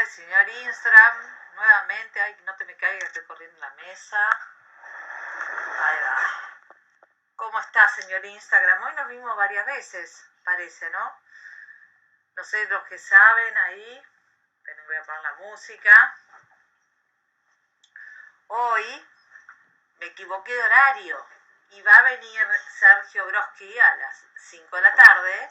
el señor Instagram, nuevamente. Ay, no te me caigas, estoy corriendo en la mesa. Ahí va. ¿Cómo está, señor Instagram? Hoy nos vimos varias veces, parece, ¿no? No sé los que saben ahí. Pero voy a poner la música. Hoy me equivoqué de horario y va a venir Sergio Broski a las 5 de la tarde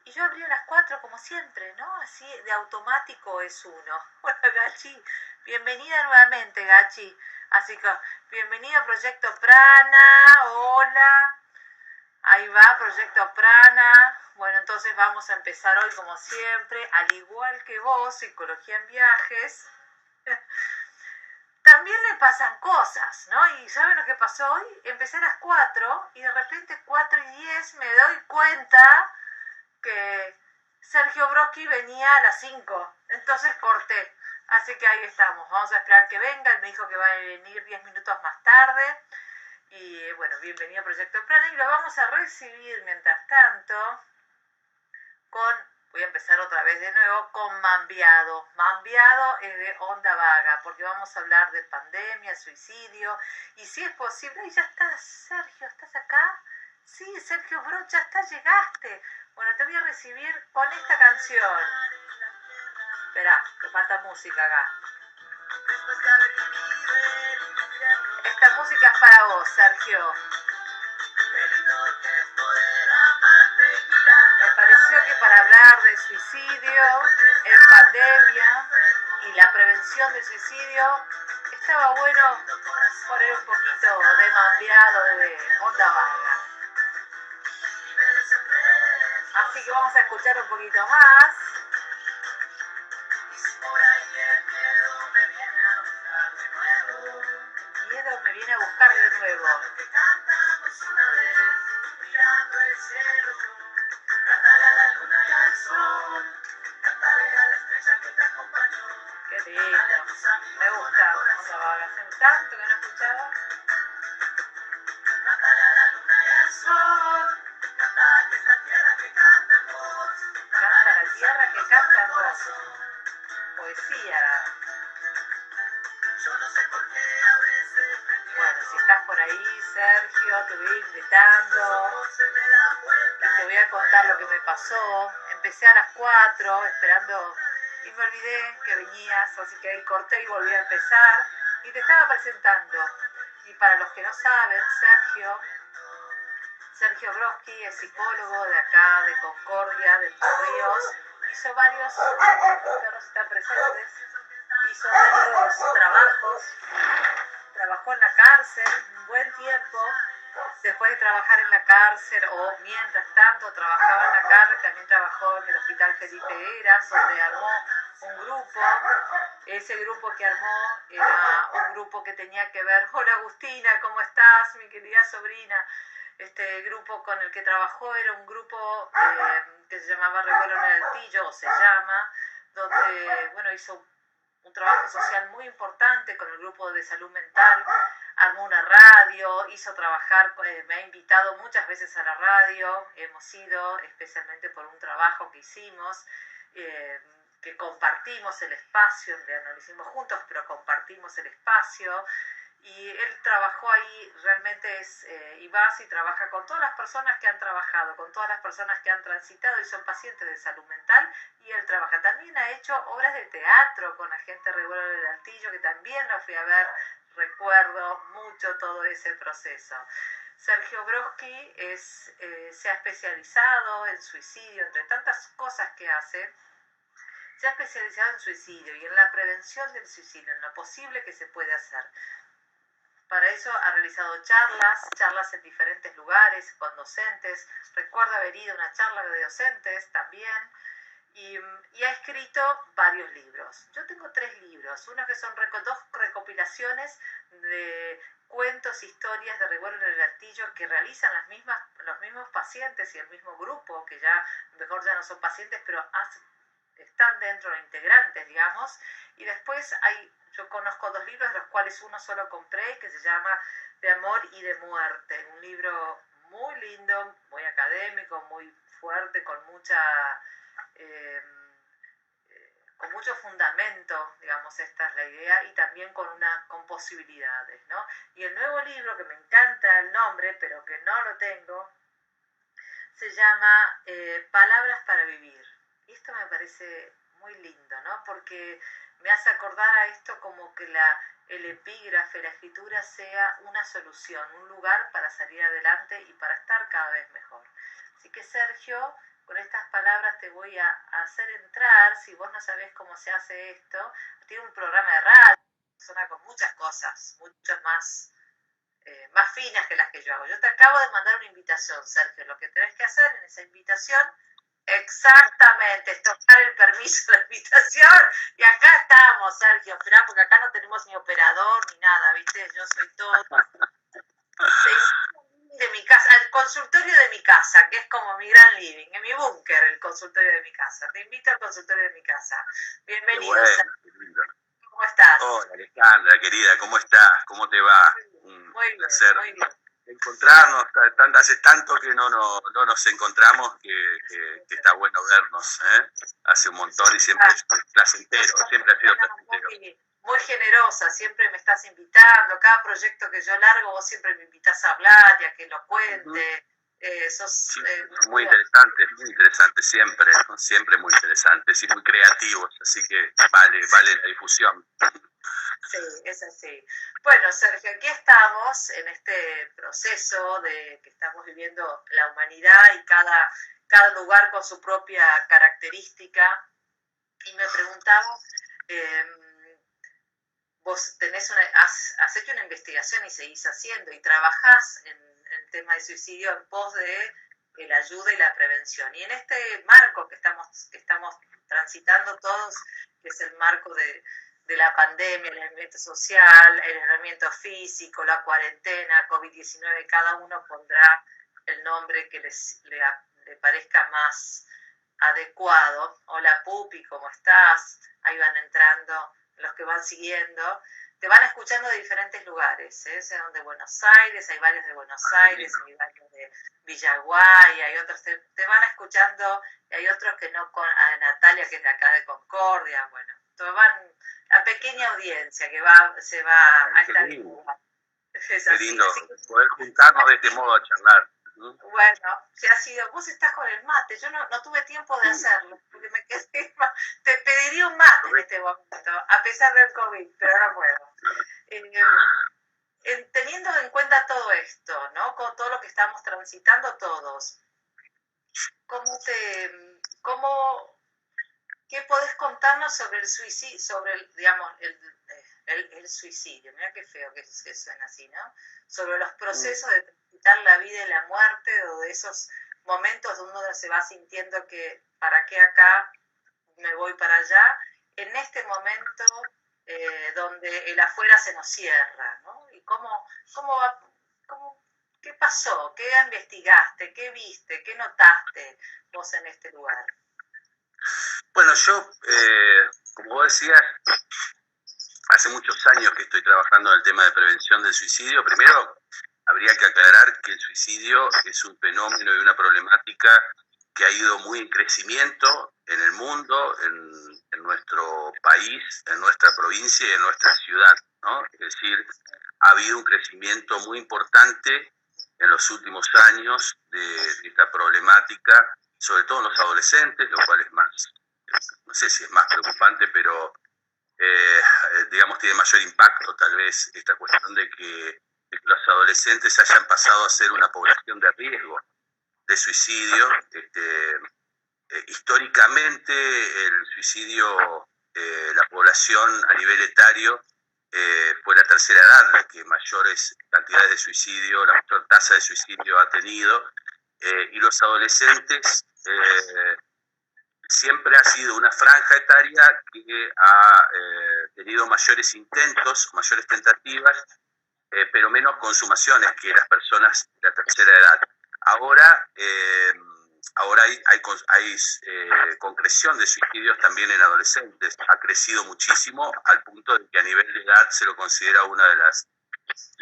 y yo abrí a las 4 como siempre, ¿no? Así de automático es uno. Hola, Gachi. Bienvenida nuevamente, Gachi. Así que, bienvenido a Proyecto Prana. Hola. Ahí va, Proyecto Prana. Bueno, entonces vamos a empezar hoy como siempre, al igual que vos, Psicología en Viajes. También le pasan cosas, ¿no? ¿Y saben lo que pasó hoy? Empecé a las 4 y de repente 4:10 me doy cuenta que Sergio Broski venía a las 5. Entonces corté. Así que ahí estamos. Vamos a esperar que venga. Él me dijo que va a venir 10 minutos más tarde. Y bueno, bienvenido a Proyecto Prana. Y lo vamos a recibir mientras tanto con... Voy a empezar otra vez de nuevo con Mambiado. Mambiado es de Onda Vaga, porque vamos a hablar de pandemia, suicidio, y si es posible... ¡Ay, ya estás, Sergio! ¿Estás acá? Sí, Sergio Bro, ya estás, llegaste. Bueno, te voy a recibir con esta canción. Esperá, que falta música acá. Esta música es para vos, Sergio. Me pareció que para hablar de suicidio en pandemia y la prevención del suicidio estaba bueno poner un poquito de Mambiado, de Onda Vaga. Así que vamos a escuchar un poquito más. El miedo me viene a buscar de nuevo. Qué lindo, me gusta Onda Vaga. Hace tanto que no escuchaba. Canta la tierra que canta en vos. Poesía. Bueno, si estás por ahí, Sergio, te voy invitando. Y te voy a contar lo que me pasó. Empecé a las 4 esperando y me olvidé que venías, así que ahí corté y volví a empezar. Y te estaba presentando. Y para los que no saben, Sergio Broski es psicólogo de acá, de Concordia, de Entre Ríos. Hizo varios, los perros están presentes, hizo varios trabajos. Trabajó en la cárcel un buen tiempo. Después de trabajar en la cárcel, o mientras tanto trabajaba en la cárcel, también trabajó en el Hospital Felipe Heras, donde armó un grupo. Ese grupo que armó era un grupo que tenía que ver... Hola, Agustina, ¿cómo estás, mi querida sobrina? Este grupo con el que trabajó era un grupo que se llamaba Revuelo en el Altillo, o se llama, donde, bueno, hizo un trabajo social muy importante con el grupo de salud mental, armó una radio, hizo trabajar, me ha invitado muchas veces a la radio, hemos ido especialmente por un trabajo que hicimos, que compartimos el espacio, no lo hicimos juntos, pero compartimos el espacio. Y él trabajó ahí, realmente y vas y trabaja con todas las personas que han trabajado, con todas las personas que han transitado y son pacientes de salud mental, y él trabaja. También ha hecho obras de teatro con la gente de Revuelo del Altillo, que también lo fui a ver, recuerdo mucho todo ese proceso. Sergio Broski se ha especializado en suicidio, entre tantas cosas que hace. Se ha especializado en suicidio y en la prevención del suicidio, en lo posible que se puede hacer. Para eso ha realizado charlas en diferentes lugares, con docentes. Recuerdo haber ido a una charla de docentes también. Y ha escrito varios libros. Yo tengo 3 libros. Uno que son 2 recopilaciones de cuentos, historias de Revuelo en el Altillo que realizan los mismos pacientes y el mismo grupo, que ya mejor ya no son pacientes, pero están dentro de integrantes, digamos. Y después yo conozco 2 libros, de los cuales uno solo compré, que se llama De Amor y de Muerte. Un libro muy lindo, muy académico, muy fuerte, con mucha con mucho fundamento, digamos, esta es la idea, y también con posibilidades, ¿no? Y el nuevo libro, que me encanta el nombre, pero que no lo tengo, se llama Palabras para Vivir. Y esto me parece muy lindo, ¿no? Porque me hace acordar a esto como que el epígrafe, la escritura sea una solución, un lugar para salir adelante y para estar cada vez mejor. Así que, Sergio, con estas palabras te voy a hacer entrar. Si vos no sabés cómo se hace esto, tiene un programa de radio, suena con muchas cosas, muchas más finas que las que yo hago. Yo te acabo de mandar una invitación, Sergio. Lo que tenés que hacer en esa invitación, exactamente, es tocar el permiso de invitación. Y acá estamos, Sergio, esperá, porque acá no tenemos ni operador ni nada, ¿viste? Yo soy todo. De mi casa, al consultorio de mi casa, que es como mi gran living, en mi búnker, el consultorio de mi casa. Te invito al consultorio de mi casa. Bienvenido, bueno, Sergio. ¿Cómo estás? Hola, Alejandra, querida, ¿cómo estás? ¿Cómo te va? Muy bien, Placer muy bien. encontrarnos. Hace tanto que no nos encontramos que está bueno vernos, ¿eh? Hace un montón y siempre es placentero, siempre ha sido placentero. Muy generosa, siempre me estás invitando. Cada proyecto que yo largo, vos siempre me invitás a hablar y a que lo cuente. Sí, muy interesantes siempre, ¿no? Siempre muy interesantes y muy creativos, así que vale la difusión. Sí, es así. Bueno, Sergio, aquí estamos en este proceso de que estamos viviendo la humanidad y cada lugar con su propia característica. Y me preguntaba, vos has hecho una investigación y seguís haciendo y trabajás en el tema de suicidio en pos de la ayuda y la prevención. Y en este marco que estamos transitando todos, que es el marco de la pandemia, el aislamiento social, el aislamiento físico, la cuarentena, COVID-19, cada uno pondrá el nombre que le parezca más adecuado. Hola Pupi, ¿cómo estás? Ahí van entrando los que van siguiendo. Te van escuchando de diferentes lugares, ¿eh? Son de Buenos Aires, hay varios de Buenos Aires, hay varios de Villaguay, hay otros, te van escuchando, y hay otros que no, a Natalia, que es de acá de Concordia, bueno, van la pequeña audiencia que se va a estar en lugar. Es así, lindo poder juntarnos de este modo a charlar. Bueno, si ha sido, vos estás con el mate, yo no tuve tiempo de hacerlo, porque me quedé, te pediría un mate en este momento, a pesar del COVID, pero no puedo. Teniendo en cuenta todo esto, ¿no? Con todo lo que estamos transitando todos, ¿qué podés contarnos sobre el suicidio, sobre el suicidio? Mira qué feo que suena así, ¿no? Sobre los procesos de transitar la vida y la muerte, o de esos momentos donde uno se va sintiendo que para qué acá me voy para allá, en este momento donde el afuera se nos cierra, ¿no? Y ¿qué pasó? ¿Qué investigaste? ¿Qué viste? ¿Qué notaste vos en este lugar? Bueno, yo, como vos decías, hace muchos años que estoy trabajando en el tema de prevención del suicidio. Primero, habría que aclarar que el suicidio es un fenómeno y una problemática que ha ido muy en crecimiento en el mundo, en nuestro país, en nuestra provincia y en nuestra ciudad, ¿no? Es decir, ha habido un crecimiento muy importante en los últimos años de esta problemática, sobre todo en los adolescentes, lo cual es más, no sé si es más preocupante, pero digamos tiene mayor impacto tal vez esta cuestión de que los adolescentes hayan pasado a ser una población de riesgo de suicidio. Históricamente el suicidio, la población a nivel etario fue la tercera edad la que mayores cantidades de suicidio, la mayor tasa de suicidio ha tenido, y los adolescentes siempre ha sido una franja etaria que ha tenido mayores intentos, mayores tentativas, pero menos consumaciones que las personas de la tercera edad. Ahora hay concreción de suicidios también en adolescentes. Ha crecido muchísimo al punto de que a nivel de edad se lo considera una de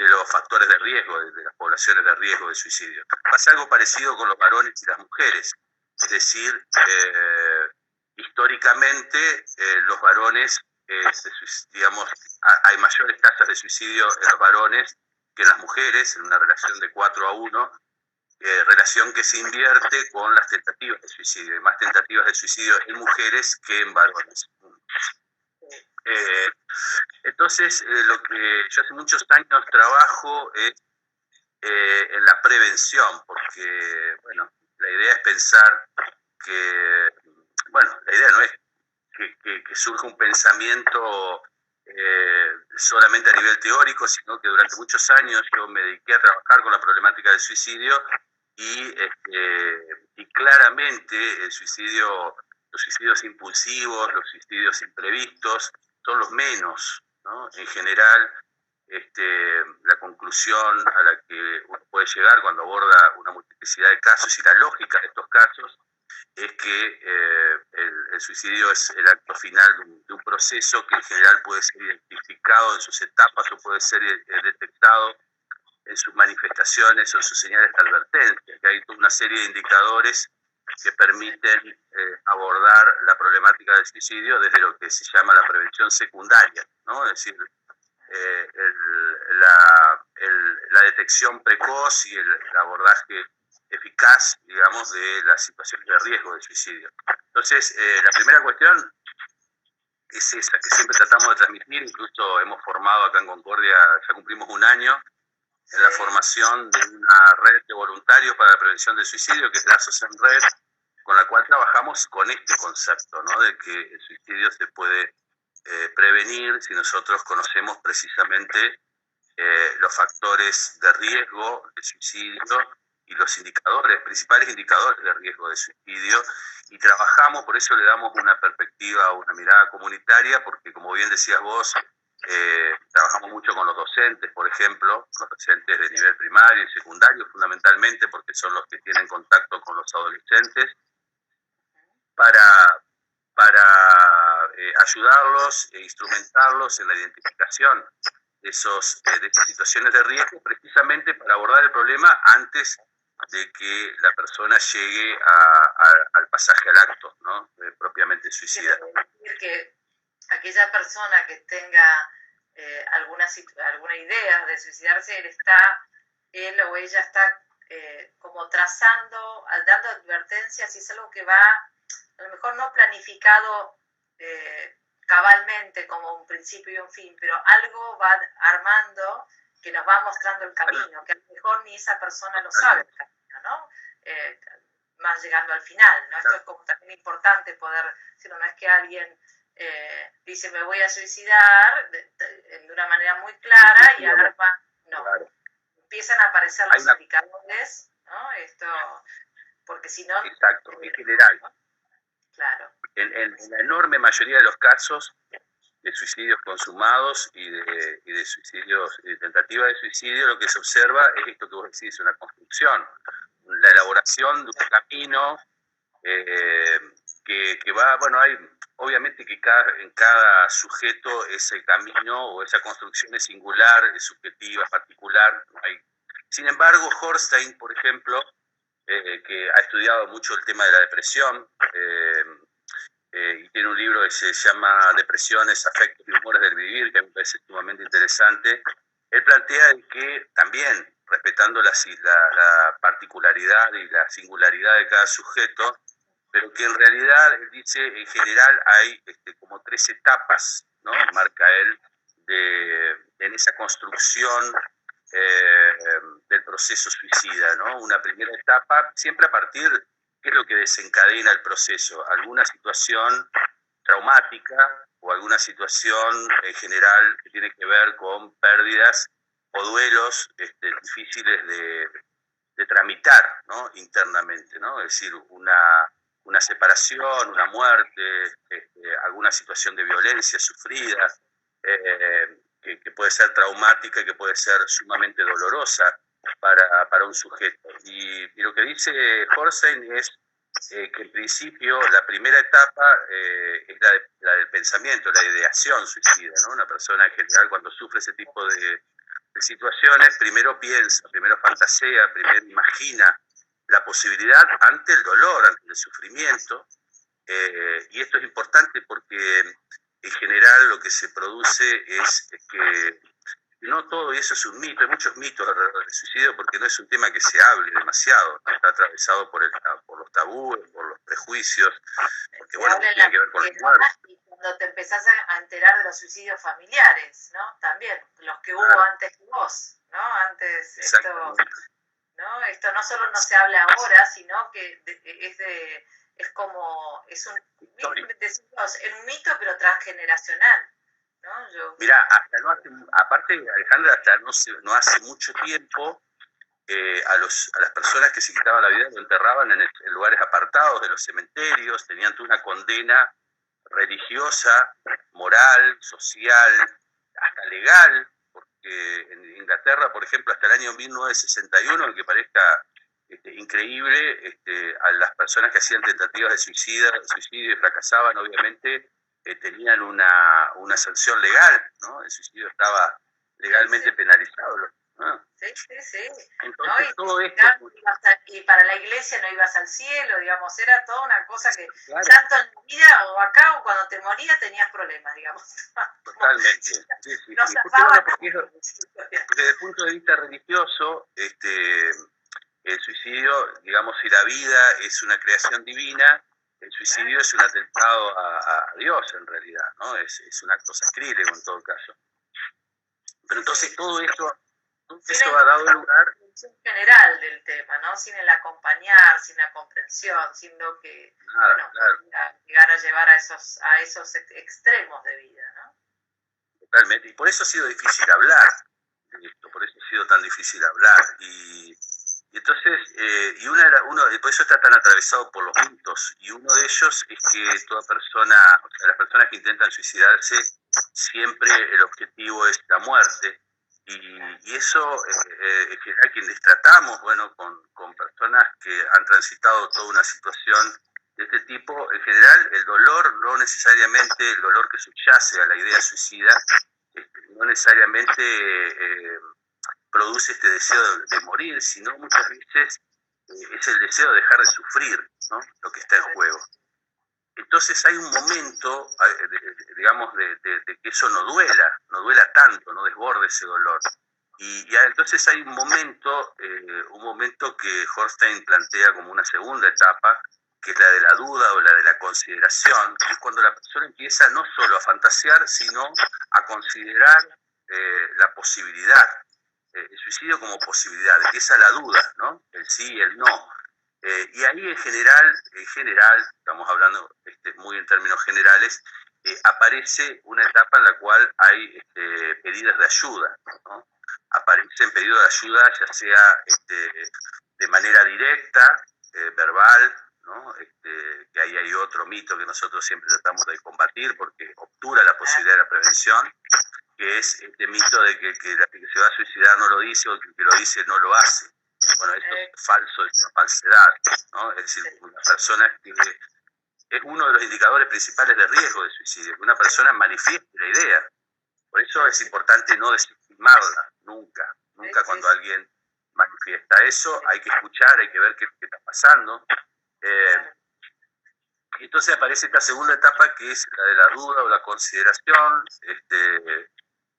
los factores de riesgo, de las poblaciones de riesgo de suicidio. Pasa algo parecido con los varones y las mujeres. Es decir, históricamente los varones, digamos, hay mayores tasas de suicidio en los varones que en las mujeres, en una relación de 4-1, relación que se invierte con las tentativas de suicidio. Hay más tentativas de suicidio en mujeres que en varones. Entonces, lo que yo hace muchos años trabajo es en la prevención, porque, bueno, la idea es pensar que, bueno, la idea no es que surja un pensamiento solamente a nivel teórico, sino que durante muchos años yo me dediqué a trabajar con la problemática del suicidio y claramente los suicidios impulsivos, los suicidios imprevistos son los menos, ¿no? En general, la conclusión a la que uno puede llegar cuando aborda una multiplicidad de casos y la lógica de estos casos es que el suicidio es el acto final de un proceso que en general puede ser identificado en sus etapas o puede ser detectado en sus manifestaciones o en sus señales de advertencia, que hay toda una serie de indicadores que permiten abordar la problemática del suicidio desde lo que se llama la prevención secundaria, ¿no? Es decir, la detección precoz y el abordaje eficaz, digamos, de las situaciones de riesgo de suicidio. Entonces, la primera cuestión es esa, que siempre tratamos de transmitir. Incluso hemos formado acá en Concordia, ya cumplimos un año, en la formación de una red de voluntarios para la prevención del suicidio, que es la SOCENRED, con la cual trabajamos con este concepto, ¿no? De que el suicidio se puede prevenir si nosotros conocemos precisamente los factores de riesgo de suicidio y los principales indicadores de riesgo de suicidio, y trabajamos, por eso le damos una perspectiva, una mirada comunitaria, porque como bien decías vos, trabajamos mucho con los docentes, por ejemplo, los docentes de nivel primario y secundario fundamentalmente, porque son los que tienen contacto con los adolescentes, para ayudarlos e instrumentarlos en la identificación de esas situaciones de riesgo, precisamente para abordar el problema antes de que la persona llegue al pasaje al acto, ¿no? Propiamente suicida. Es decir, que aquella persona que tenga alguna idea de suicidarse, él o ella está como trazando, dando advertencias, y es algo que va, a lo mejor no planificado cabalmente como un principio y un fin, pero algo va armando que nos va mostrando el camino, que a lo mejor ni esa persona lo sabe el camino, ¿no? Más llegando al final, ¿no? Esto es como también importante poder, si no es que alguien dice me voy a suicidar de una manera muy clara y arma, no. Claro. Empiezan a aparecer los indicadores, ¿no? Esto, porque si no... Exacto, en general. ¿no? Claro. En la enorme mayoría de los casos de suicidios consumados y de suicidios, de tentativa de suicidio, lo que se observa es esto que vos decís, una construcción, la elaboración de un camino que va, bueno, hay obviamente que en cada sujeto ese camino o esa construcción es singular, es subjetiva, es particular. Sin embargo, Horstein, por ejemplo, que ha estudiado mucho el tema de la depresión, y tiene un libro que se llama Depresiones, Afectos y Humores del Vivir, que me parece sumamente interesante. Él plantea que también, respetando la particularidad y la singularidad de cada sujeto, pero que en realidad, él dice, en general hay como 3 etapas, ¿no? Marca él, en esa construcción del proceso suicida, ¿no? Una primera etapa, siempre a partir, ¿qué es lo que desencadena el proceso? Alguna situación traumática o alguna situación en general que tiene que ver con pérdidas o duelos difíciles de tramitar, ¿no? Internamente, ¿no? Es decir, una separación, una muerte, alguna situación de violencia sufrida, que puede ser traumática y que puede ser sumamente dolorosa para un sujeto. Y lo que dice Horstein es que en principio la primera etapa es la del pensamiento, la ideación suicida, ¿no? Una persona en general cuando sufre ese tipo de situaciones, primero piensa, primero fantasea, primero imagina la posibilidad ante el dolor, ante el sufrimiento, Y esto es importante porque en general lo que se produce es que no todo, y eso es un mito, hay muchos mitos alrededor del suicidio porque no es un tema que se hable demasiado, ¿no? Está atravesado por los tabúes, por los prejuicios, porque bueno, tiene que ver con la muerte. Y cuando te empezás a enterar de los suicidios familiares, ¿no? También, los que hubo antes que vos, ¿no? Antes esto no solo no se habla ahora, sino que es un mito pero transgeneracional, ¿no? Mirá, hasta aparte, Alejandra, hasta no hace mucho tiempo, a las personas que se quitaban la vida lo enterraban en lugares apartados de los cementerios, tenían toda una condena religiosa, moral, social, hasta legal, porque en Inglaterra, por ejemplo, hasta el año 1961, aunque parezca increíble, a las personas que hacían tentativas de suicidio y fracasaban, obviamente, tenían una sanción legal, ¿no? El suicidio estaba legalmente penalizado, ¿no? Sí. Entonces, todo esto... Y para la iglesia no ibas al cielo, digamos, era toda una cosa que tanto en la vida o acá o cuando te morías tenías problemas, digamos. Totalmente, sí. Porque desde el punto de vista religioso, el suicidio, digamos, si la vida es una creación divina, el suicidio es un atentado a Dios en realidad, ¿no? Es un acto sacrílego en todo caso. Pero entonces todo eso ha dado lugar general del tema, ¿no? Sin el acompañar, sin la comprensión, sin lo que llegar a llevar a esos extremos de vida, ¿no? Totalmente, y por eso ha sido difícil hablar de esto, por eso ha sido tan difícil hablar, y entonces, por eso está tan atravesado por los mitos, y uno de ellos es que toda persona, o sea, las personas que intentan suicidarse, siempre el objetivo es la muerte, y eso, en general, quienes tratamos, bueno, con personas que han transitado toda una situación de este tipo, en general, el dolor, no necesariamente el dolor que subyace a la idea suicida, no necesariamente produce este deseo de morir, sino muchas veces es el deseo de dejar de sufrir, ¿no? Lo que está en juego. Entonces hay un momento, digamos, de que eso no duela tanto, no desborde ese dolor. Y entonces hay un momento que Horstein plantea como una segunda etapa, que es la de la duda o la de la consideración, que es cuando la persona empieza no solo a fantasear, sino a considerar la posibilidad, el suicidio como posibilidad, empieza la duda, ¿no? El sí y el no. Y ahí en general, estamos hablando muy en términos generales, aparece una etapa en la cual hay pedidos de ayuda, ¿no? Aparecen pedidos de ayuda, ya sea de manera directa, verbal, ¿no? Que ahí hay otro mito que nosotros siempre tratamos de combatir porque obtura la posibilidad de la prevención, que es este mito de que la que se va a suicidar no lo dice o que lo dice no lo hace. Bueno, esto es falso, es una falsedad, ¿no? Es decir, una persona que es uno de los indicadores principales de riesgo de suicidio, que una persona manifieste la idea. Por eso es importante no desestimarla, nunca cuando alguien manifiesta eso, hay que escuchar, hay que ver qué está pasando. Entonces aparece esta segunda etapa que es la de la duda o la consideración,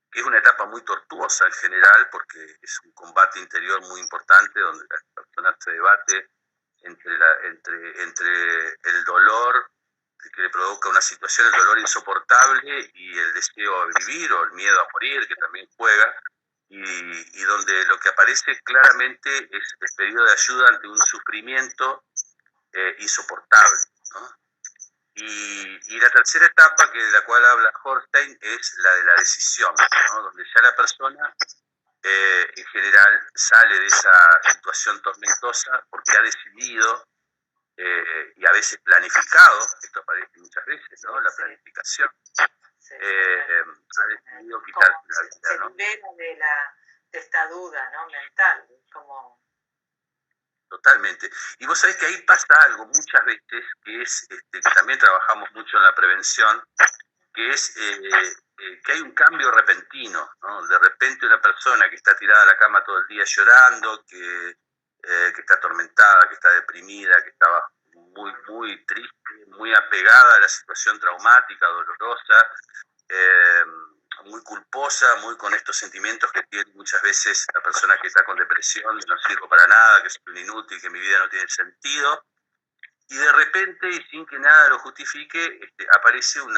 que es una etapa muy tortuosa en general, porque es un combate interior muy importante, donde la persona se debate entre el dolor que le provoca una situación, el dolor insoportable, y el deseo de vivir o el miedo a morir, que también juega, y donde lo que aparece claramente es el pedido de ayuda ante un sufrimiento insoportable, ¿no? Y la tercera etapa, de la cual habla Horstein, es la de la decisión, ¿no? Donde ya la persona en general sale de esa situación tormentosa porque ha decidido y a veces planificado, esto aparece muchas veces, ¿no? La planificación, ha decidido quitar la vida, ¿no? Se libera de esta duda, ¿no? Mental, como... Totalmente. Y vos sabés que ahí pasa algo muchas veces, que es que también trabajamos mucho en la prevención, que es que hay un cambio repentino, ¿no? De repente una persona que está tirada a la cama todo el día llorando, que está atormentada, que está deprimida, que está muy triste, muy apegada a la situación traumática, dolorosa, muy culposa, muy con estos sentimientos que tiene muchas veces la persona que está con depresión, no sirvo para nada, que soy un inútil, que mi vida no tiene sentido. Y de repente, y sin que nada lo justifique, aparece un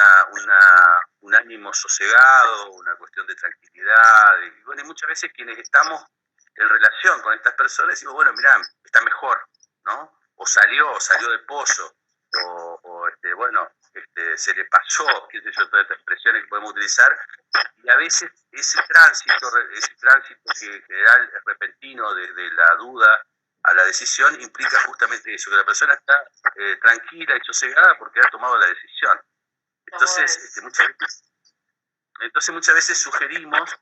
ánimo sosegado, una cuestión de tranquilidad. Y bueno, y muchas veces quienes estamos en relación con estas personas decimos, bueno, mirá, está mejor, ¿no? O salió del pozo, bueno, se le pasó, qué sé yo, todas estas expresiones que podemos utilizar. Y a veces ese tránsito que en general es repentino de la duda a la decisión implica justamente eso, que la persona está tranquila y sosegada porque ha tomado la decisión. Entonces, muchas veces sugerimos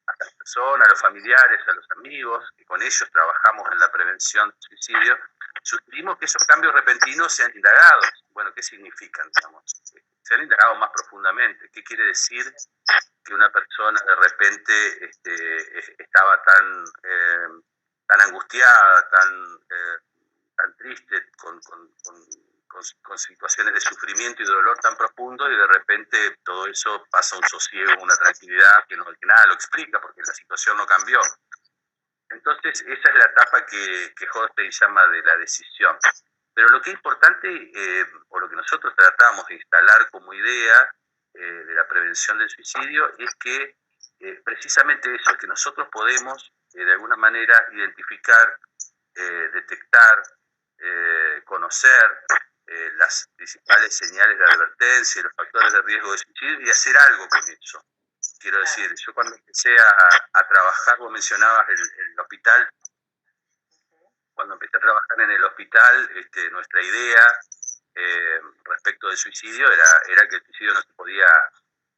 a las personas, a los familiares, a los amigos, que con ellos trabajamos en la prevención del suicidio, sugerimos que esos cambios repentinos sean indagados. Bueno, ¿qué significan? Digamos? Sean indagados más profundamente. ¿Qué quiere decir que una persona de repente estaba tan angustiada, tan triste, con situaciones de sufrimiento y dolor tan profundo, y de repente todo eso pasa a un sosiego, una tranquilidad que nada lo explica porque la situación no cambió? Entonces esa es la etapa que Holstein llama de la decisión. Pero lo que es importante, o lo que nosotros tratamos de instalar como idea de la prevención del suicidio, es que precisamente eso, que nosotros podemos de alguna manera identificar, detectar, conocer las principales señales de advertencia y los factores de riesgo de suicidio y hacer algo con eso. Quiero decir, yo cuando empecé a trabajar, vos mencionabas el hospital, cuando empecé a trabajar en el hospital, nuestra idea respecto del suicidio era que el suicidio no se podía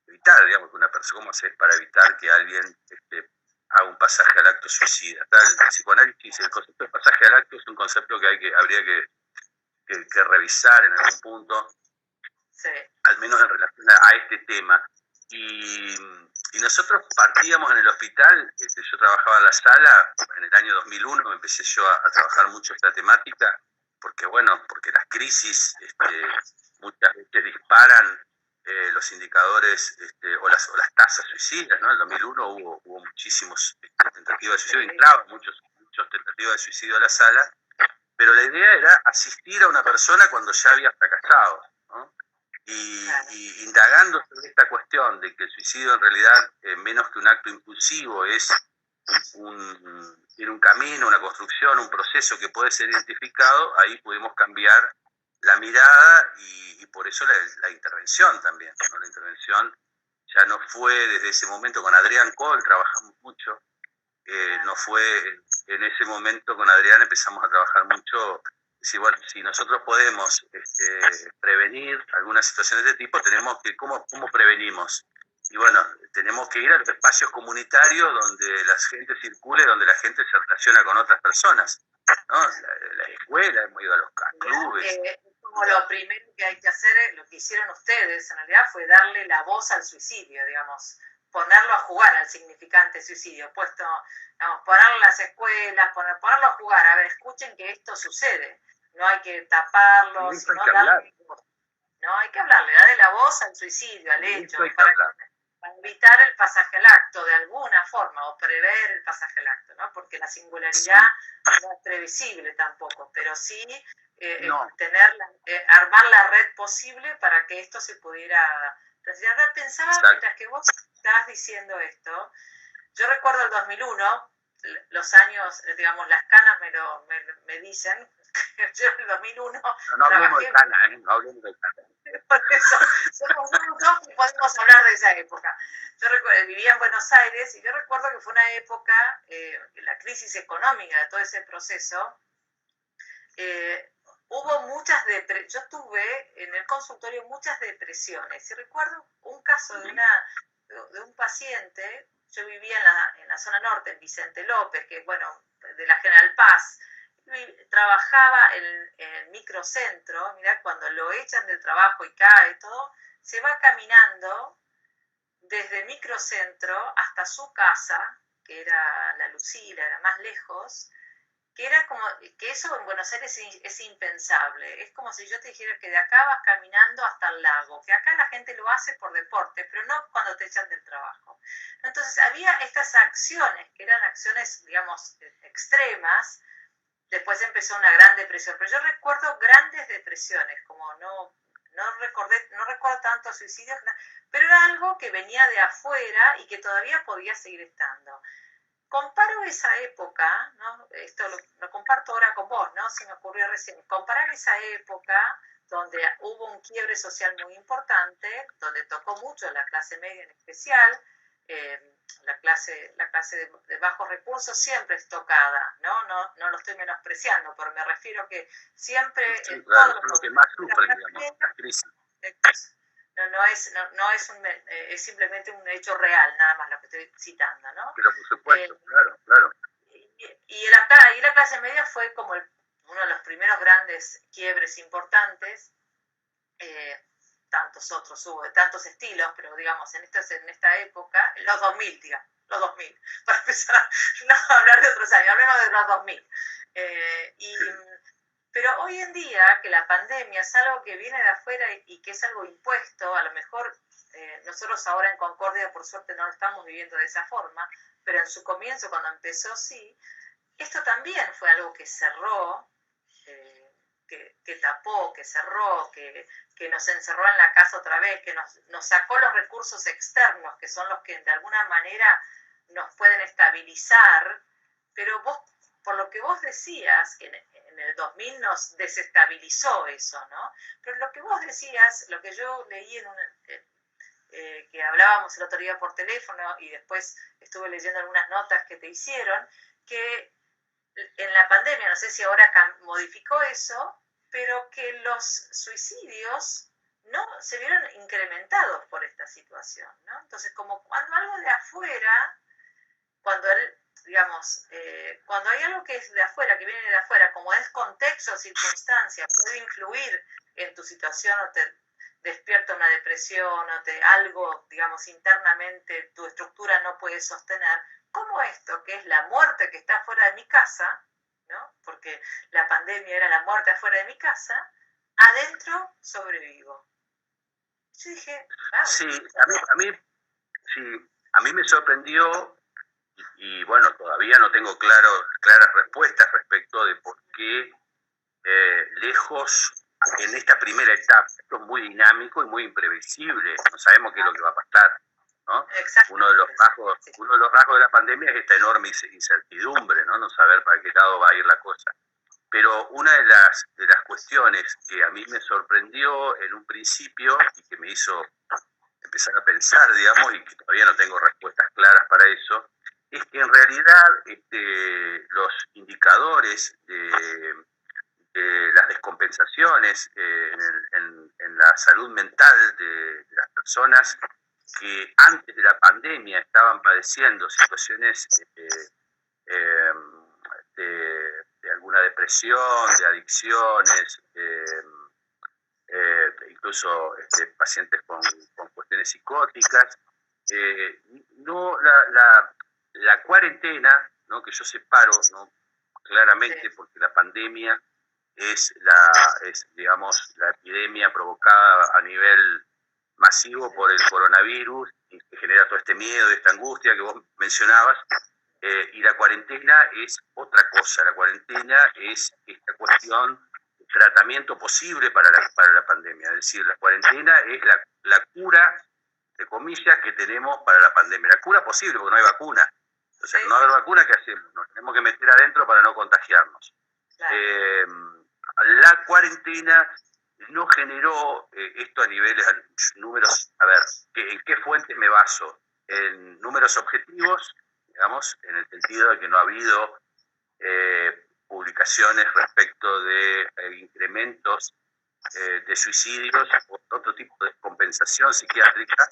evitar, digamos, que una persona, ¿cómo haces para evitar que alguien haga un pasaje al acto suicida? El psicoanálisis, el concepto de pasaje al acto es un concepto que habría que revisar en algún punto, sí, al menos en relación a este tema. Y nosotros partíamos en el hospital, yo trabajaba en la sala, en el año 2001 empecé yo a trabajar mucho esta temática, porque las crisis muchas veces disparan los indicadores o las tasas suicidas, ¿no? En el 2001 hubo muchísimos tentativas de suicidio, entraban muchos tentativas de suicidio a la sala, pero la idea era asistir a una persona cuando ya había fracasado, ¿no? Y indagando sobre esta cuestión de que el suicidio en realidad, menos que un acto impulsivo, tiene un camino, una construcción, un proceso que puede ser identificado, ahí pudimos cambiar la mirada y por eso la intervención también, ¿no? La intervención ya no fue desde ese momento, con Adrián Kohl trabajamos mucho, no fue en ese momento con Adrián empezamos a trabajar mucho. Bueno, si nosotros podemos prevenir algunas situaciones de este tipo, tenemos que, ¿cómo prevenimos? Y bueno, tenemos que ir a los espacios comunitarios donde la gente circule, donde la gente se relaciona con otras personas, ¿no? La escuela, hemos ido a los clubes. Como lo primero que hay que hacer, lo que hicieron ustedes en realidad fue darle la voz al suicidio, digamos, ponerlo a jugar al significante suicidio, ponerlo en las escuelas, ponerlo a jugar, a ver, escuchen que esto sucede, no hay que taparlo, sino darle voz. No, hay que hablarle, darle la voz al suicidio, al hecho, para evitar el pasaje al acto de alguna forma, o prever el pasaje al acto, ¿no? Porque la singularidad no es previsible tampoco, pero sí armar la red posible para que esto se pudiera... Pensaba, mientras que vos estabas diciendo esto, yo recuerdo el 2001, los años, digamos, las canas me dicen, yo en el 2001... No hablemos de canas, no hablemos de canas. Por eso, somos dos que podemos hablar de esa época. Yo vivía en Buenos Aires y yo recuerdo que fue una época, la crisis económica de todo ese proceso, hubo yo tuve en el consultorio muchas depresiones y recuerdo un caso de un paciente. Yo vivía en la zona norte, en Vicente López, que de la General Paz, trabajaba en el microcentro. Mirá, cuando lo echan del trabajo y cae todo, se va caminando desde el microcentro hasta su casa, que era la Lucila, era más lejos, que era como, que eso en Buenos Aires es impensable. Es como si yo te dijera que de acá vas caminando hasta el lago, que acá la gente lo hace por deporte, pero no cuando te echan del trabajo. Entonces había estas acciones, que eran acciones, digamos, extremas. Después empezó una gran depresión, pero yo recuerdo grandes depresiones, como no recuerdo tantos suicidios, pero era algo que venía de afuera y que todavía podía seguir estando. Comparo esa época, ¿no? Esto lo comparto ahora con vos, ¿no? Se me ocurrió recién. Comparar esa época donde hubo un quiebre social muy importante, donde tocó mucho la clase media en especial, la clase de bajos recursos siempre es tocada, no lo estoy menospreciando, pero me refiero que siempre... Sí, claro, son los que más sufren, digamos, las crisis. Es simplemente un hecho real, nada más lo que estoy citando, ¿no? Pero por supuesto, claro. Y la clase media fue como uno de los primeros grandes quiebres importantes. Tantos otros hubo, de tantos estilos, pero digamos, en esta época, los 2000, para empezar, no hablar de otros años, hablemos de los 2000. Pero hoy en día, que la pandemia es algo que viene de afuera y que es algo impuesto, a lo mejor nosotros ahora en Concordia, por suerte, no lo estamos viviendo de esa forma, pero en su comienzo, cuando empezó, sí, esto también fue algo que cerró, que tapó, que cerró, que nos encerró en la casa otra vez, que nos sacó los recursos externos, que son los que de alguna manera nos pueden estabilizar, pero vos, por lo que vos decías, que en el 2000 nos desestabilizó eso, ¿no? Pero lo que vos decías, lo que yo leí que hablábamos el otro día por teléfono y después estuve leyendo algunas notas que te hicieron, que en la pandemia, no sé si ahora modificó eso, pero que los suicidios no se vieron incrementados por esta situación, ¿no? Entonces, como cuando algo de afuera, cuando hay algo que es de afuera, que viene de afuera, como es contexto o circunstancia, puede influir en tu situación o te despierta una depresión o algo, digamos, internamente tu estructura no puede sostener, como esto, que es la muerte que está fuera de mi casa, ¿no? Porque la pandemia era la muerte afuera de mi casa, adentro sobrevivo. Yo dije, sí, a mí me sorprendió y bueno, todavía no tengo claras respuestas respecto de por qué lejos en esta primera etapa, esto es muy dinámico y muy imprevisible, no sabemos qué es lo que va a pasar, ¿no? Uno de los rasgos de la pandemia es esta enorme incertidumbre, ¿no? Saber para qué lado va a ir la cosa. Pero una de las cuestiones que a mí me sorprendió en un principio y que me hizo empezar a pensar, digamos, y que todavía no tengo respuestas claras para eso, es que en realidad los indicadores de las descompensaciones en la salud mental de las personas que antes de la pandemia estaban padeciendo situaciones de alguna depresión, de adicciones, incluso pacientes con cuestiones psicóticas. No, la cuarentena, ¿no? Que yo separo, ¿no? Claramente, porque la pandemia es digamos, la epidemia provocada a nivel masivo por el coronavirus y que genera todo este miedo y esta angustia que vos mencionabas. Y la cuarentena es otra cosa. La cuarentena es esta cuestión de tratamiento posible para la pandemia. Es decir, la cuarentena es la cura, de comillas, que tenemos para la pandemia. La cura posible, porque no hay vacuna. Entonces, no hay vacuna, ¿qué hacemos? Nos tenemos que meter adentro para no contagiarnos. La cuarentena no generó esto a números, a ver, ¿en qué fuentes me baso? En números objetivos, digamos, en el sentido de que no ha habido publicaciones respecto de incrementos de suicidios o otro tipo de compensación psiquiátrica.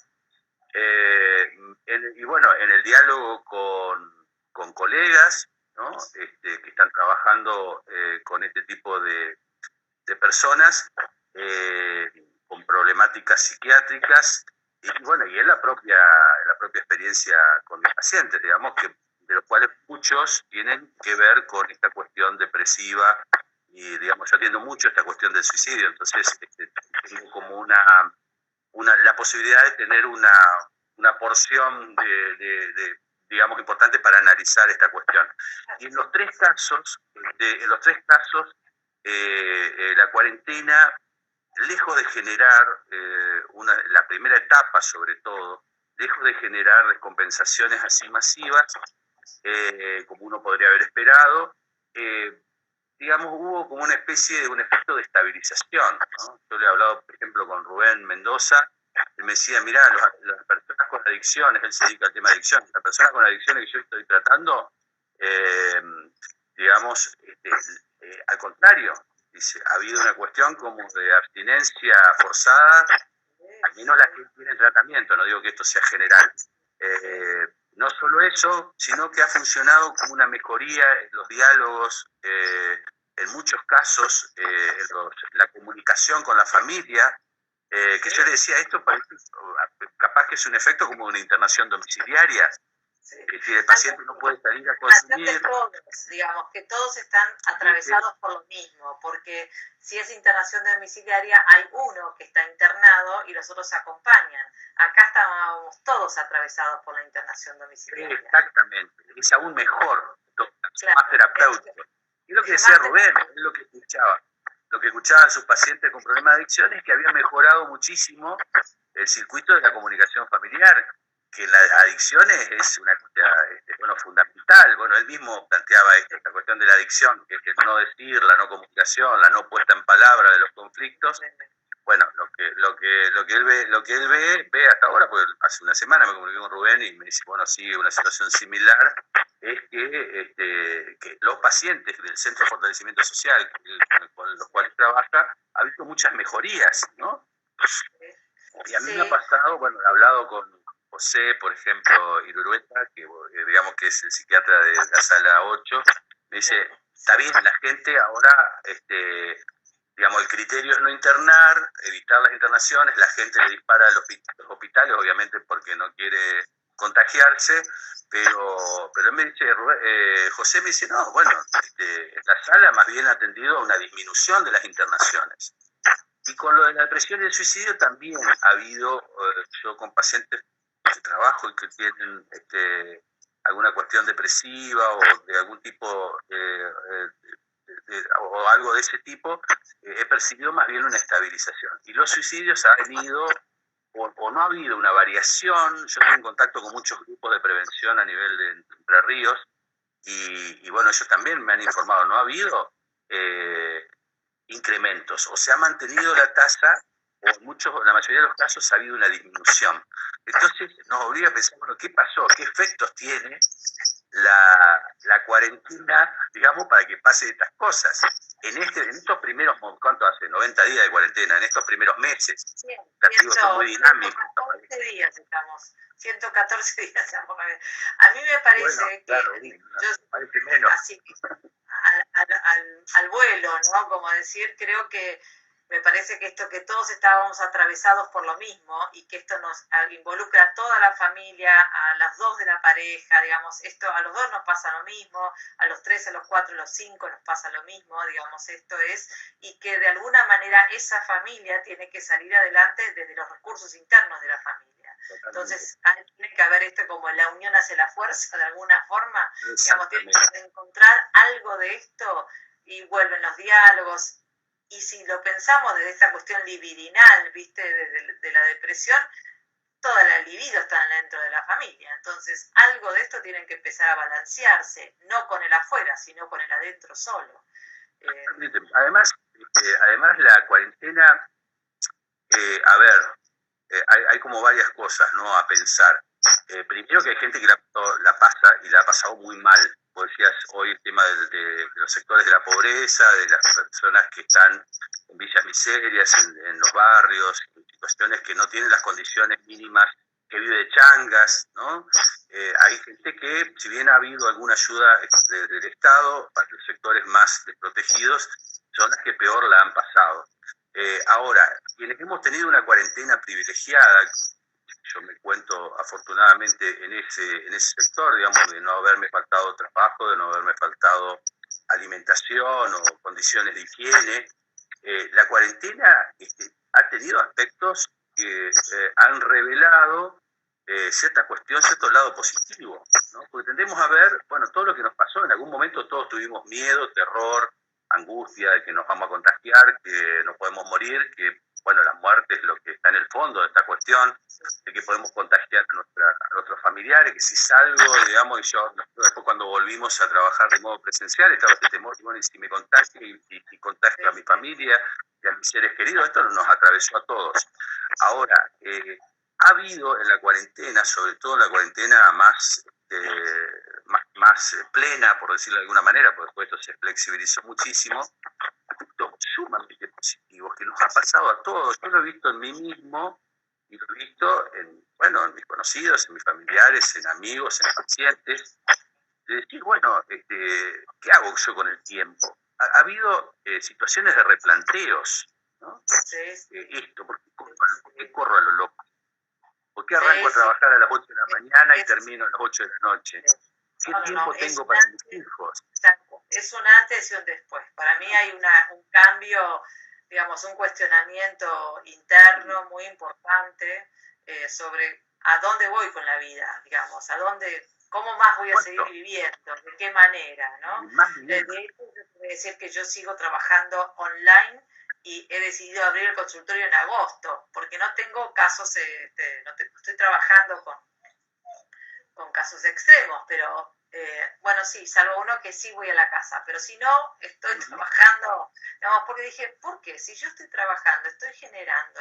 Y bueno, en el diálogo con colegas, ¿no? Que están trabajando con este tipo de personas con problemáticas psiquiátricas y bueno, y en la propia experiencia con mis pacientes, digamos, de los cuales muchos tienen que ver con esta cuestión cuestión depresiva y, digamos, yo atiendo mucho esta cuestión del suicidio, entonces tengo como la posibilidad de tener una porción digamos, importante para analizar esta cuestión. Y en los tres casos, la cuarentena, lejos de generar la primera etapa, sobre todo, lejos de generar descompensaciones así masivas, como uno podría haber esperado, digamos, hubo como una especie de un efecto de estabilización, ¿no? Yo le he hablado, por ejemplo, con Rubén Mendoza. Él me decía, mirá, las personas con adicciones, él se dedica al tema de adicciones, las personas con adicciones que yo estoy tratando, digamos, al contrario, dice, ha habido una cuestión como de abstinencia forzada, al menos las que tienen tratamiento, no digo que esto sea general. No solo eso, sino que ha funcionado como una mejoría en los diálogos, en muchos casos, la comunicación con la familia, que yo le decía, esto parece, capaz que es un efecto como una internación domiciliaria, si el paciente no puede salir a consumir. Todos, digamos, que todos están atravesados por lo mismo, porque si es internación domiciliaria, hay uno que está internado y los otros acompañan. Acá estábamos todos atravesados por la internación domiciliaria. Exactamente, es aún mejor, claro, más terapéutico. Y lo que decía Rubén, es lo que escuchaba. Lo que escuchaban sus pacientes con problemas de adicción es que había mejorado muchísimo el circuito de la comunicación familiar, que las adicciones es una cosa fundamental. Bueno, él mismo planteaba esta cuestión de la adicción, que es el no decir, la no comunicación, la no puesta en palabra de los conflictos. Bueno, lo que él ve hasta ahora, porque hace una semana me comuniqué con Rubén y me dice, bueno, sí, una situación similar, es que los pacientes del Centro de Fortalecimiento Social con los cuales trabaja, ha visto muchas mejorías, ¿no? Y a mí me ha pasado, bueno, he hablado con José, por ejemplo, Irurueta, que digamos que es el psiquiatra de la sala 8, me dice, está bien, la gente ahora, digamos, el criterio es no internar, evitar las internaciones, la gente le dispara a los hospitales, obviamente porque no quiere contagiarse, pero él me dice, José me dice, no, bueno, la sala más bien ha atendido a una disminución de las internaciones. Y con lo de la depresión y el suicidio también ha habido, yo con pacientes de trabajo y que tienen alguna cuestión depresiva o de algún tipo, o algo de ese tipo, he percibido más bien una estabilización. Y los suicidios han venido, o no ha habido una variación. Yo estoy en contacto con muchos grupos de prevención a nivel de Entre Ríos, y bueno, ellos también me han informado, no ha habido incrementos, o se ha mantenido la tasa, o en la mayoría de los casos ha habido una disminución. Entonces nos obliga a pensar, bueno, ¿qué pasó? ¿Qué efectos tiene la cuarentena, digamos, para que pase estas cosas? En estos primeros, ¿cuánto hace? 90 días de cuarentena, en estos primeros meses. Son muy dinámicos. 114 días estamos, 114 días estamos. A mí me parece parece menos. Así al vuelo, ¿no? Como decir, creo que me parece que esto, que todos estábamos atravesados por lo mismo y que esto nos involucra a toda la familia, a las dos de la pareja, digamos, esto a los dos nos pasa lo mismo, a los 3, a los 4, a los 5 nos pasa lo mismo, digamos, esto es, y que de alguna manera esa familia tiene que salir adelante desde los recursos internos de la familia. Totalmente. Entonces tiene que haber esto como la unión hace la fuerza de alguna forma, digamos, tiene que encontrar algo de esto y vuelven los diálogos. Y si lo pensamos desde esta cuestión libidinal, ¿viste? De la depresión, toda la libido está dentro de la familia. Entonces, algo de esto tiene que empezar a balancearse, no con el afuera, sino con el adentro solo. Además, la cuarentena, hay como varias cosas, ¿no?, a pensar. Primero, que hay gente que la pasa y la ha pasado muy mal. Vos decías hoy el tema de los sectores de la pobreza, de las personas que están en villas miserias, en los barrios, en situaciones que no tienen las condiciones mínimas, que vive de changas, ¿no? Hay gente que, si bien ha habido alguna ayuda del Estado para los sectores más desprotegidos, son las que peor la han pasado. Ahora, quienes hemos tenido una cuarentena privilegiada, yo me cuento afortunadamente en ese sector, digamos, de no haberme faltado trabajo, de no haberme faltado alimentación o condiciones de higiene. La cuarentena ha tenido aspectos que han revelado cierta cuestión, cierto lado positivo, ¿no? Porque tendemos a ver, bueno, todo lo que nos pasó, en algún momento todos tuvimos miedo, terror, angustia de que nos vamos a contagiar, que nos podemos morir, que, bueno, la muerte es lo que está en el fondo de esta cuestión, de que podemos contagiar a nuestros familiares, que si salgo, digamos, y yo después cuando volvimos a trabajar de modo presencial, estaba este temor, bueno, y si me contagio y contagio a mi familia y a mis seres queridos, esto nos atravesó a todos. Ahora, ha habido en la cuarentena, sobre todo en la cuarentena más plena, por decirlo de alguna manera, porque después esto se flexibilizó muchísimo, aspectos sumamente positivos que nos ha pasado a todos. Yo lo he visto en mí mismo y lo he visto en mis conocidos, en mis familiares, en amigos, en pacientes, de decir, bueno, ¿qué hago yo con el tiempo? Ha habido situaciones de replanteos, ¿no? ¿Por qué corro a lo loco? ¿Por qué arranco a trabajar a las 8 de la mañana y termino a las 8 de la noche? ¿Qué tiempo tengo para mis hijos? Es un antes y un después. Para mí hay un cambio, digamos, un cuestionamiento interno muy importante sobre a dónde voy con la vida, digamos, cómo más voy a seguir viviendo, de qué manera, ¿no? De hecho, yo quiero decir que yo sigo trabajando online y he decidido abrir el consultorio en agosto, porque no tengo casos, estoy trabajando con casos extremos, pero bueno, sí, salvo uno que sí voy a la casa, pero si no, estoy trabajando, digamos, porque dije, ¿por qué? Si yo estoy trabajando, estoy generando,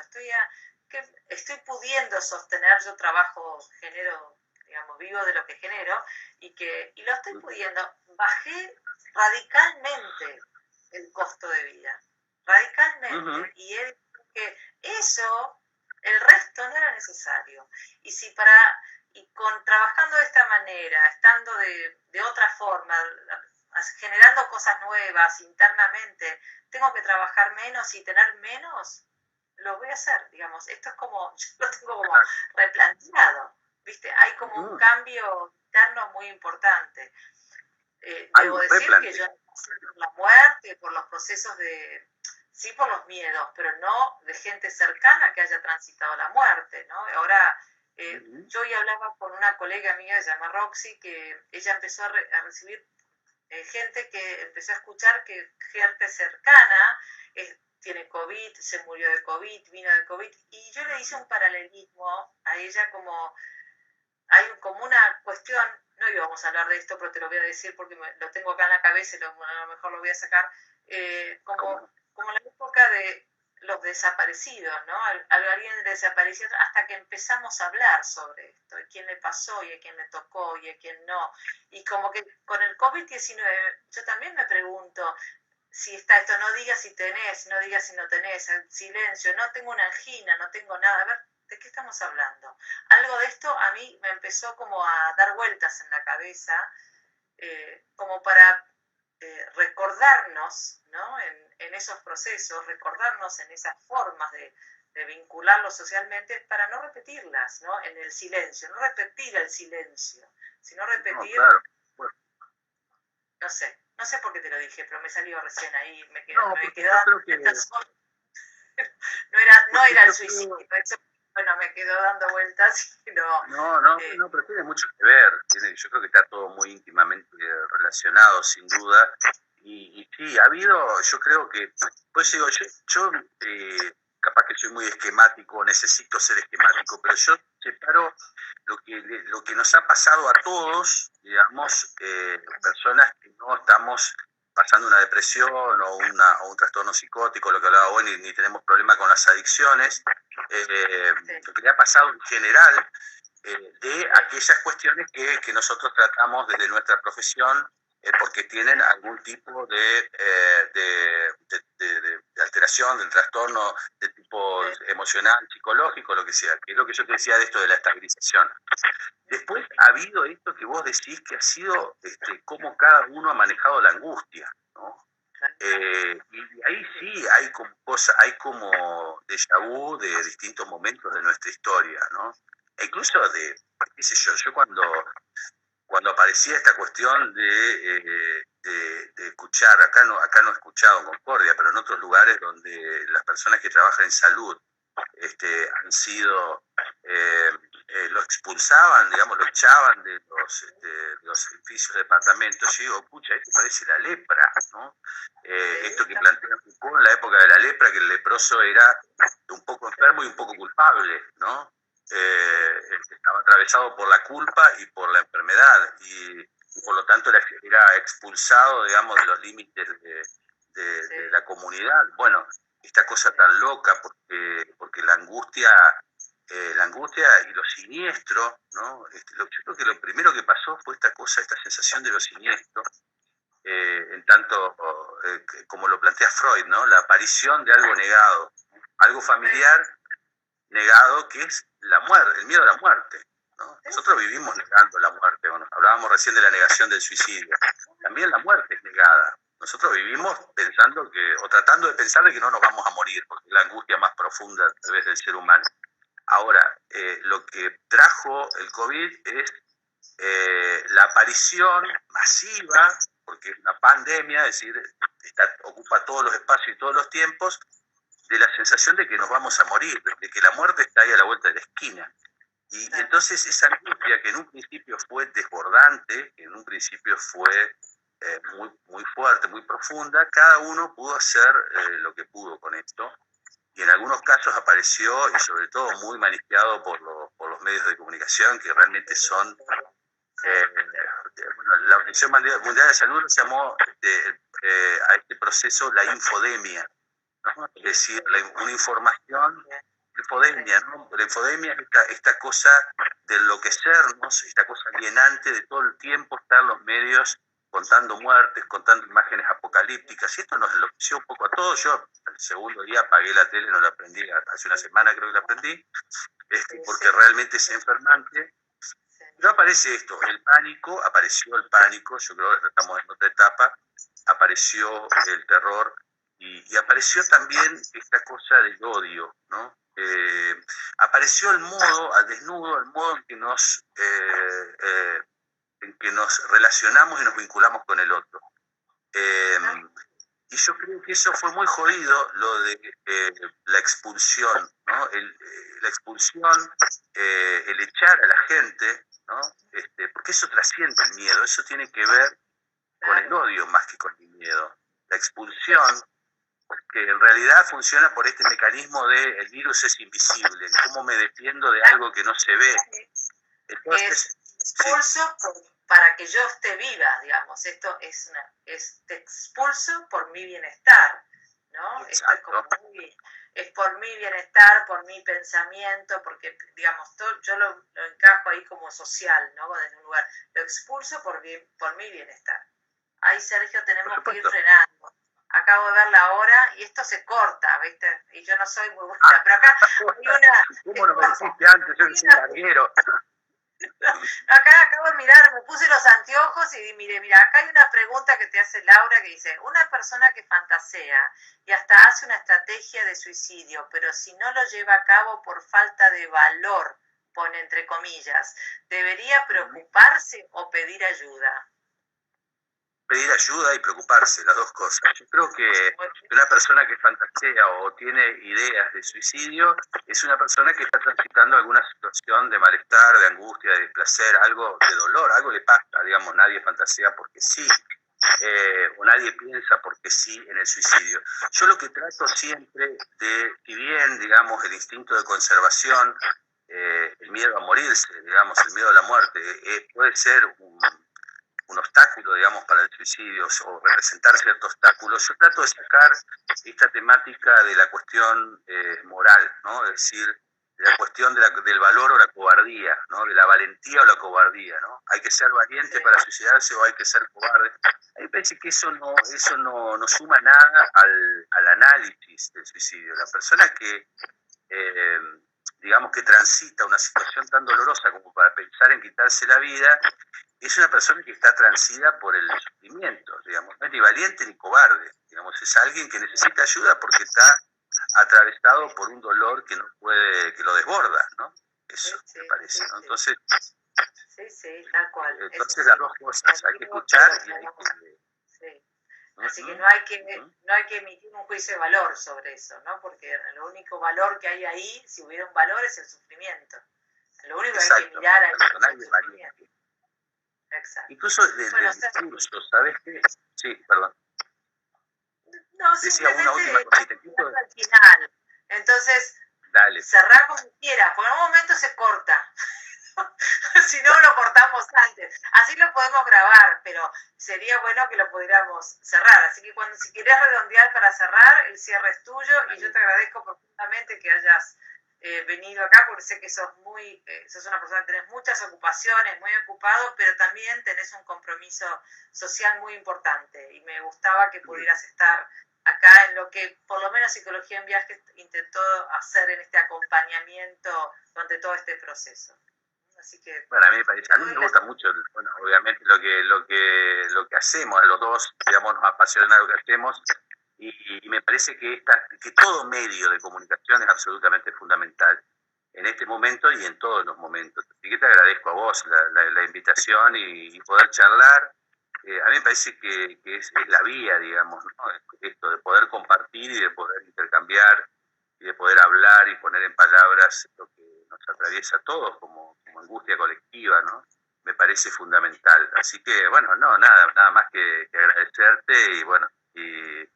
estoy pudiendo sostener, yo trabajo, genero, digamos, vivo de lo que genero, y lo estoy pudiendo, bajé radicalmente el costo de vida, radicalmente, y he dicho que eso, el resto no era necesario, y trabajando de esta manera, estando de otra forma, generando cosas nuevas internamente, tengo que trabajar menos y tener menos, lo voy a hacer, digamos. Esto es como, yo lo tengo como replanteado, ¿viste? Hay como un cambio interno muy importante. Debo decir que yo por la muerte, por los procesos sí por los miedos, pero no de gente cercana que haya transitado la muerte, ¿no? Ahora, yo hoy hablaba con una colega mía, se llama Roxy, que ella empezó a recibir gente que empezó a escuchar que gente cercana tiene COVID, se murió de COVID, vino de COVID, y yo le hice un paralelismo a ella hay como una cuestión, no íbamos a hablar de esto, pero te lo voy a decir porque lo tengo acá en la cabeza y a lo mejor lo voy a sacar, como la época de los desaparecidos, ¿no? Alguien desapareció hasta que empezamos a hablar sobre esto, y quién le pasó, y a quién le tocó, y a quién no. Y como que con el COVID-19 yo también me pregunto si está esto, no digas si tenés, no digas si no tenés, el silencio, no tengo una angina, no tengo nada. A ver, ¿de qué estamos hablando? Algo de esto a mí me empezó como a dar vueltas en la cabeza, como para recordarnos, ¿no? En esos procesos, recordarnos en esas formas de vincularlo socialmente para no repetirlas, ¿no? En el silencio, no repetir el silencio, sino repetir, no sé por qué te lo dije, pero me salió recién ahí, me quedó dando vueltas. No era el suicidio, eso, bueno, me quedó dando vueltas, pero... No, pero tiene mucho que ver, yo creo que está todo muy íntimamente relacionado, sin duda, y sí, ha habido, yo creo que, pues digo, yo capaz que soy muy esquemático, necesito ser esquemático, pero yo separo lo que nos ha pasado a todos, digamos, personas que no estamos pasando una depresión o un trastorno psicótico, lo que hablaba hoy, ni tenemos problema con las adicciones, lo que le ha pasado en general, de aquellas cuestiones que nosotros tratamos desde nuestra profesión, porque tienen algún tipo de alteración, del trastorno de tipo emocional, psicológico, lo que sea, que es lo que yo te decía de esto de la estabilización. Después ha habido esto que vos decís que ha sido cómo cada uno ha manejado la angustia, ¿no? Y ahí sí hay como déjà vu de distintos momentos de nuestra historia, ¿no? E incluso qué sé yo cuando cuando aparecía esta cuestión de escuchar, acá no he escuchado en Concordia, pero en otros lugares donde las personas que trabajan en salud han sido, lo expulsaban, digamos, lo echaban de los edificios de departamentos. Yo digo, pucha, esto parece la lepra, ¿no? Esto que plantea Foucault en la época de la lepra, que el leproso era un poco enfermo y un poco culpable, ¿no? Estaba atravesado por la culpa y por la enfermedad, y por lo tanto era expulsado, digamos, de los límites de la comunidad. Bueno, esta cosa tan loca, porque la angustia y lo siniestro, ¿no? Yo creo que lo primero que pasó fue esta sensación de lo siniestro, en tanto como lo plantea Freud, ¿no? La aparición de algo negado, algo familiar negado, que es la muerte, el miedo a la muerte, ¿no? Nosotros vivimos negando la muerte. Bueno, hablábamos recién de la negación del suicidio. También la muerte es negada. Nosotros vivimos pensando o tratando de pensar de que no nos vamos a morir, porque es la angustia más profunda a través del ser humano. Ahora, lo que trajo el COVID es la aparición masiva, porque es una pandemia, es decir, ocupa todos los espacios y todos los tiempos, de la sensación de que nos vamos a morir, de que la muerte está ahí a la vuelta de la esquina. Y entonces esa angustia, que en un principio fue desbordante, que en un principio fue muy, muy fuerte, muy profunda, cada uno pudo hacer lo que pudo con esto, y en algunos casos apareció, y sobre todo muy manejado por los medios de comunicación, que realmente son... bueno, la Organización Mundial de Salud lo llamó a este proceso la infodemia, ¿no? Es decir, una información, infodemia, ¿no? La infodemia es esta cosa de enloquecernos, esta cosa alienante de todo el tiempo estar en los medios contando muertes, contando imágenes apocalípticas, y esto nos enloqueció un poco a todos. Yo el segundo día apagué la tele, no la aprendí, hace una semana creo que la aprendí, porque realmente es enfermante. No aparece esto, apareció el pánico, yo creo que estamos en otra etapa, apareció el terror, y apareció también esta cosa del odio, ¿no? Apareció el modo, al desnudo, el modo en que nos relacionamos y nos vinculamos con el otro. Y yo creo que eso fue muy jodido, lo de la expulsión, ¿no? La expulsión, el echar a la gente, ¿no? Porque eso trasciende el miedo, eso tiene que ver con el odio más que con el miedo. La expulsión, que en realidad funciona por este mecanismo de el virus es invisible, cómo me defiendo de algo que no se ve. Entonces, expulso para que yo esté viva, digamos. Esto te expulso por mi bienestar, ¿no? Esto es por mi bienestar, por mi pensamiento, porque, digamos, yo lo encajo ahí como social, ¿no? Desde un lugar. Lo expulso por mi bienestar. Ahí, Sergio, tenemos que ir frenando. Acabo de ver la hora y esto se corta, ¿viste? Y yo no soy muy buena, pero acá hay una... ¿Cómo no me dijiste antes? Yo soy larguero. Acá acabo de mirar, me puse los anteojos y mira, acá hay una pregunta que te hace Laura que dice, una persona que fantasea y hasta hace una estrategia de suicidio, pero si no lo lleva a cabo por falta de valor, pone entre comillas, ¿debería preocuparse o pedir ayuda? Pedir ayuda y preocuparse, las dos cosas. Yo creo que una persona que fantasea o tiene ideas de suicidio es una persona que está transitando alguna situación de malestar, de angustia, de placer, algo de dolor, algo le pasa, digamos, nadie fantasea porque sí, o nadie piensa porque sí en el suicidio. Yo lo que trato siempre si bien, digamos, el instinto de conservación, el miedo a morirse, digamos, el miedo a la muerte, puede ser un obstáculo, digamos, para el suicidio o representar ciertos obstáculos, yo trato de sacar esta temática de la cuestión moral, ¿no? Es decir, de la cuestión del valor o la cobardía, ¿no? De la valentía o la cobardía, ¿no? Hay que ser valiente para suicidarse o hay que ser cobarde. A mí me parece que eso no suma nada al análisis del suicidio. La persona que digamos que transita una situación tan dolorosa como para pensar en quitarse la vida, es una persona que está transida por el sufrimiento, digamos, no es ni valiente ni cobarde, digamos, es alguien que necesita ayuda porque está atravesado por un dolor que no puede, que lo desborda, ¿no? Eso me parece, ¿no? Entonces, sí, tal cual. Entonces las dos cosas hay que escuchar y hay que... Sí. Así que Ujú, no hay que ujú. no hay que emitir un juicio de valor sobre eso, ¿no? Porque el único valor que hay ahí, si hubiera un valor, es el sufrimiento. Lo único que hay que Exacto, mirar ahí exacto, es el nadie es valiente. sufrimiento. Exacto. Incluso Bueno, del discurso, ¿sabes qué? Sí, perdón. no, Decía una última simplemente cosita. estamos llegando al final. Entonces, Dale. cerrar como quieras, por un momento se corta. Si no, lo cortamos antes. Así lo podemos grabar, pero sería bueno que lo pudiéramos cerrar. Así que si querés redondear para cerrar, el cierre es tuyo y yo te agradezco profundamente que hayas venido acá porque sé que sos una persona que tenés muchas ocupaciones, muy ocupado, pero también tenés un compromiso social muy importante y me gustaba que pudieras estar acá en lo que por lo menos Psicología en Viajes intentó hacer en este acompañamiento durante todo este proceso. Así que, Bueno, a mí me gusta mucho, bueno, obviamente lo que hacemos, a los dos, digamos, nos apasiona lo que hacemos, y me parece que todo medio de comunicación es absolutamente fundamental en este momento y en todos los momentos. Así que te agradezco a vos la invitación y poder charlar. A mí me parece que es la vía, digamos, ¿no? Esto de poder compartir y de poder intercambiar y de poder hablar y poner en palabras lo que nos atraviesa a todos como angustia colectiva, ¿no? Me parece fundamental. Así que, bueno, no, nada más que agradecerte y, bueno, y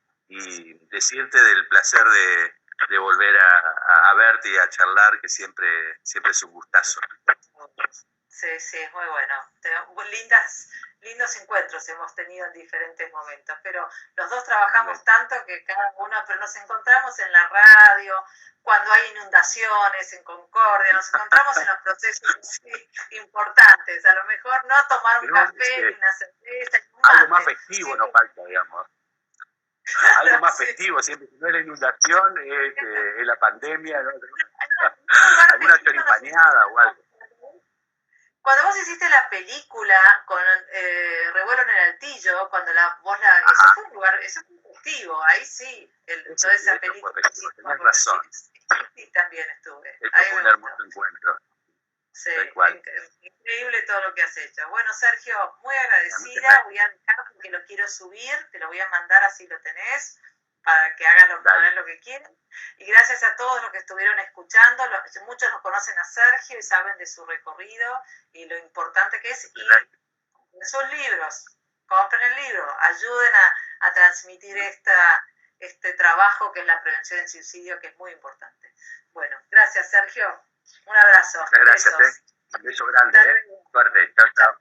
decirte del placer de volver a verte y a charlar, que siempre es un gustazo. Sí, es muy bueno. Lindos encuentros hemos tenido en diferentes momentos, pero los dos trabajamos tanto que pero nos encontramos en la radio, cuando hay inundaciones en Concordia, nos encontramos en los procesos importantes, a lo mejor no a tomar un café, ni una cerveza, ni un mate. Algo más festivo nos falta, digamos. Algo más festivo, siempre, si no es la inundación, es la pandemia, ¿no? Alguna choripaneada o algo. Cuando vos hiciste la película con Revuelo en el Altillo, eso fue un lugar, eso fue un festivo, ahí sí, toda esa película. Tenés razón. Sí, también estuve. Eso fue un hermoso encuentro. Sí, increíble todo lo que has hecho. Bueno, Sergio, muy agradecida, voy a dejar porque lo quiero subir, te lo voy a mandar así lo tenés, para que hagan lo que quieren. Y gracias a todos los que estuvieron escuchando, muchos nos conocen a Sergio y saben de su recorrido y lo importante que es, y sus libros, compren el libro, ayuden a transmitir este trabajo que es la prevención del suicidio, que es muy importante. Bueno, gracias Sergio, un abrazo. Muchas gracias, un beso grande, suerte, chao.